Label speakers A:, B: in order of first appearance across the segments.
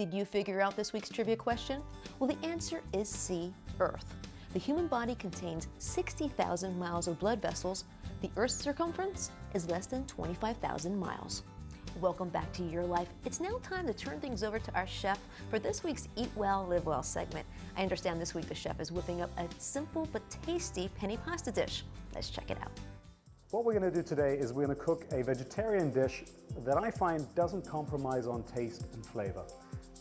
A: Did you figure out this week's trivia question? Well, the answer is C, Earth. The human body contains 60,000 miles of blood vessels. The Earth's circumference is less than 25,000 miles. Welcome back to Your Life. It's now time to turn things over to our chef for this week's Eat Well, Live Well segment. I understand this week the chef is whipping up a simple but tasty penne pasta dish. Let's check it out.
B: What we're going to do today is we're going to cook a vegetarian dish that I find doesn't compromise on taste and flavor.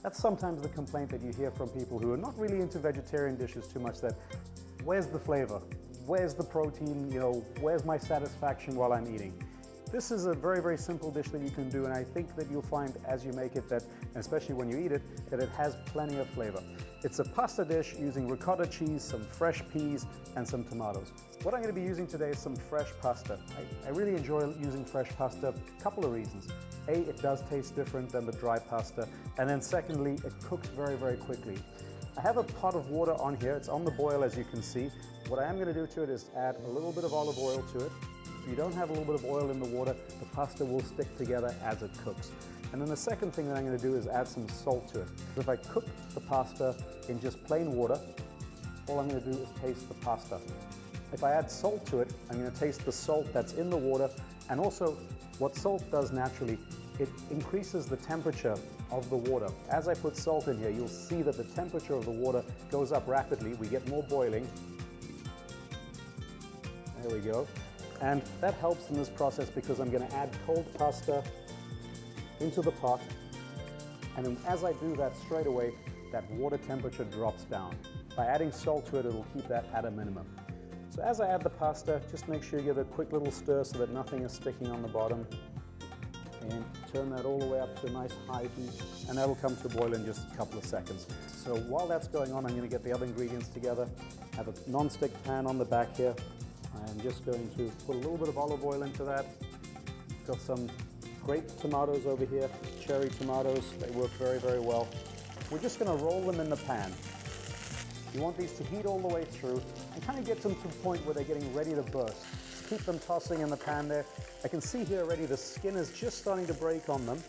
B: That's sometimes the complaint that you hear from people who are not really into vegetarian dishes too much, that where's the flavor? Where's the protein? Where's my satisfaction while I'm eating? This is a very, very simple dish that you can do, and I think that you'll find as you make it that, and especially when you eat it, that it has plenty of flavor. It's a pasta dish using ricotta cheese, some fresh peas, and some tomatoes. What I'm going to be using today is some fresh pasta. I really enjoy using fresh pasta, a couple of reasons. A, it does taste different than the dry pasta, and then secondly, it cooks very, very quickly. I have a pot of water on here. It's on the boil, as you can see. What I am going to do to it is add a little bit of olive oil to it. If you don't have a little bit of oil in the water, the pasta will stick together as it cooks. And then the second thing that I'm going to do is add some salt to it. So if I cook the pasta in just plain water, all I'm going to do is taste the pasta. If I add salt to it, I'm going to taste the salt that's in the water, and also what salt does naturally, it increases the temperature of the water. As I put salt in here, you'll see that the temperature of the water goes up rapidly. We get more boiling. There we go. And that helps in this process because I'm going to add cold pasta into the pot. And then as I do that straight away, that water temperature drops down. By adding salt to it, it'll keep that at a minimum. So as I add the pasta, just make sure you give it a quick little stir so that nothing is sticking on the bottom. And turn that all the way up to a nice high heat, and that'll come to a boil in just a couple of seconds. So while that's going on, I'm going to get the other ingredients together. I have a non-stick pan on the back here. I'm just going to put a little bit of olive oil into that. Got some grape tomatoes over here, cherry tomatoes. They work very, very well. We're just going to roll them in the pan. You want these to heat all the way through and kind of get them to the point where they're getting ready to burst. Keep them tossing in the pan there. I can see here already the skin is just starting to break on them,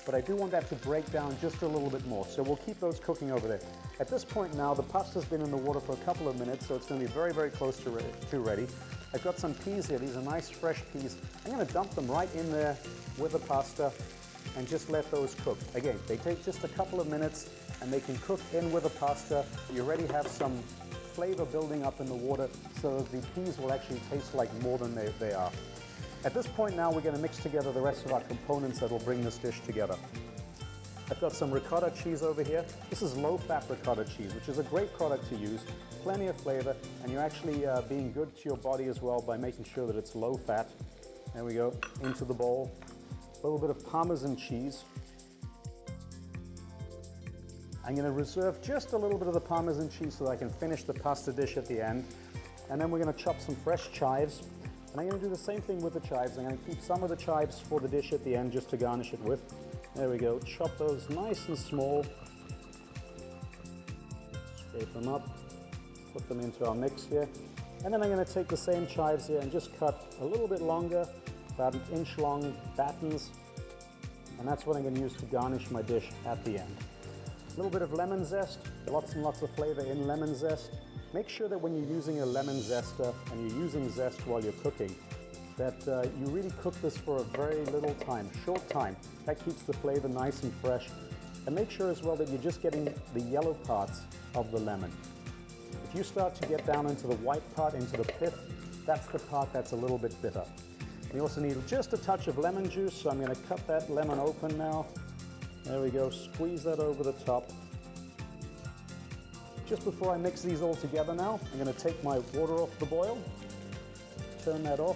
B: but I do want that to break down just a little bit more. So we'll keep those cooking over there. At this point now, the pasta's been in the water for a couple of minutes, so it's going to be very, very close to ready. I've got some peas here. These are nice fresh peas. I'm going to dump them right in there with the pasta and just let those cook. Again, they take just a couple of minutes and they can cook in with the pasta. You already have some flavor building up in the water, so the peas will actually taste like more than they are. At this point now, we're going to mix together the rest of our components that will bring this dish together. I've got some ricotta cheese over here. This is low-fat ricotta cheese, which is a great product to use. Plenty of flavor, and you're actually being good to your body as well by making sure that it's low-fat. There we go, into the bowl. A little bit of Parmesan cheese. I'm going to reserve just a little bit of the Parmesan cheese so that I can finish the pasta dish at the end. And then we're going to chop some fresh chives. And I'm going to do the same thing with the chives. I'm going to keep some of the chives for the dish at the end just to garnish it with. There we go. Chop those nice and small. Scrape them up. Put them into our mix here. And then I'm going to take the same chives here and just cut a little bit longer, about an inch long battens. And that's what I'm going to use to garnish my dish at the end. A little bit of lemon zest. Lots and lots of flavor in lemon zest. Make sure that when you're using a lemon zester and you're using zest while you're cooking, that you really cook this for a very little time, short time. That keeps the flavor nice and fresh. And make sure as well that you're just getting the yellow parts of the lemon. If you start to get down into the white part, into the pith, that's the part that's a little bit bitter. We also need just a touch of lemon juice, so I'm going to cut that lemon open now. There we go, squeeze that over the top. Just before I mix these all together now, I'm going to take my water off the boil, turn that off.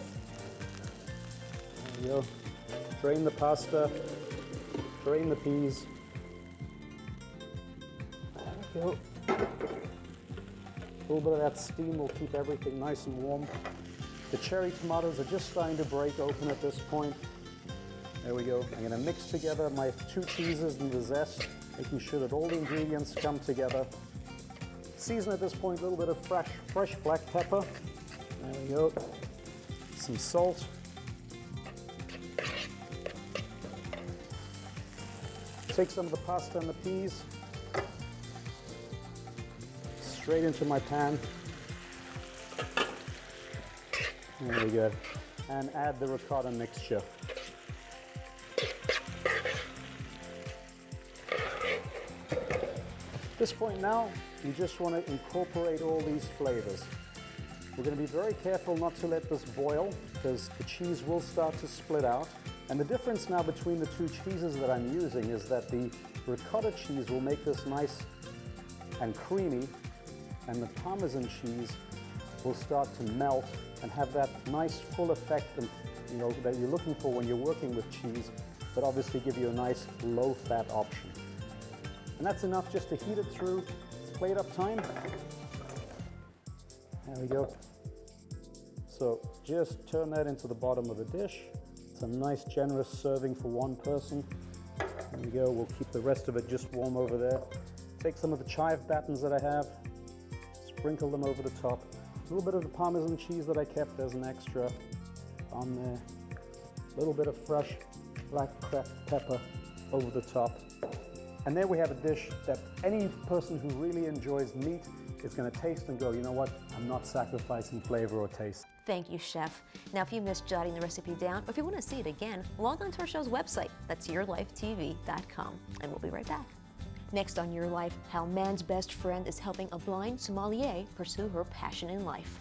B: There we go. Drain the pasta, drain the peas. There we go. A little bit of that steam will keep everything nice and warm. The cherry tomatoes are just starting to break open at this point. There we go. I'm going to mix together my two cheeses and the zest, making sure that all the ingredients come together. Season at this point, a little bit of fresh black pepper. There we go. Some salt. Take some of the pasta and the peas straight into my pan. There we go. And add the ricotta mixture. At this point now, you just want to incorporate all these flavors. We're going to be very careful not to let this boil because the cheese will start to split out. And the difference now between the two cheeses that I'm using is that the ricotta cheese will make this nice and creamy, and the Parmesan cheese will start to melt and have that nice full effect that you're looking for when you're working with cheese, but obviously give you a nice low-fat option. And that's enough just to heat it through. It's plate up time. There we go. So just turn that into the bottom of the dish. It's a nice generous serving for one person. There we go. We'll keep the rest of it just warm over there. Take some of the chive battens that I have, sprinkle them over the top. A little bit of the Parmesan cheese that I kept as an extra on there. A little bit of fresh black cracked pepper over the top. And there we have a dish that any person who really enjoys meat is going to taste and go, you know what, I'm not sacrificing flavor or taste.
A: Thank you, Chef. Now, if you missed jotting the recipe down, or if you want to see it again, log on to our show's website. That's YourLifeTV.com. And we'll be right back. Next on Your Life, how man's best friend is helping a blind sommelier pursue her passion in life.